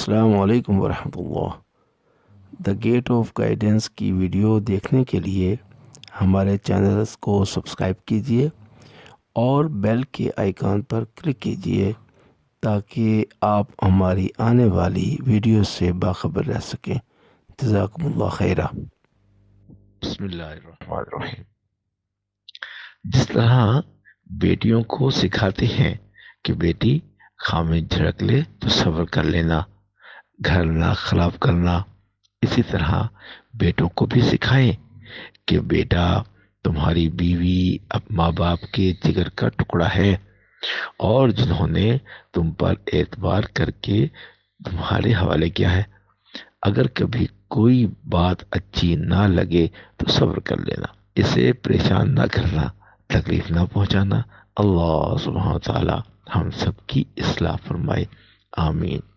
السلام علیکم ورحمۃ اللہ۔ دا گیٹ آف گائیڈنس کی ویڈیو دیکھنے کے لیے ہمارے چینلز کو سبسکرائب کیجیے اور بیل کے آئیکن پر کلک کیجیے تاکہ آپ ہماری آنے والی ویڈیو سے باخبر رہ سکیں۔ جزاکم اللہ خیرہ۔ بسم اللہ الرحمن الرحیم۔ جس طرح بیٹیوں کو سکھاتے ہیں کہ بیٹی خامد جھڑک لے تو صبر کر لینا، گھر نہ خراب کرنا، اسی طرح بیٹوں کو بھی سکھائیں کہ بیٹا تمہاری بیوی اب ماں باپ کے جگر کا ٹکڑا ہے، اور جنہوں نے تم پر اعتبار کر کے تمہارے حوالے کیا ہے، اگر کبھی کوئی بات اچھی نہ لگے تو صبر کر لینا، اسے پریشان نہ کرنا، تکلیف نہ پہنچانا۔ اللہ سبحانہ وتعالی ہم سب کی اصلاح فرمائے، آمین۔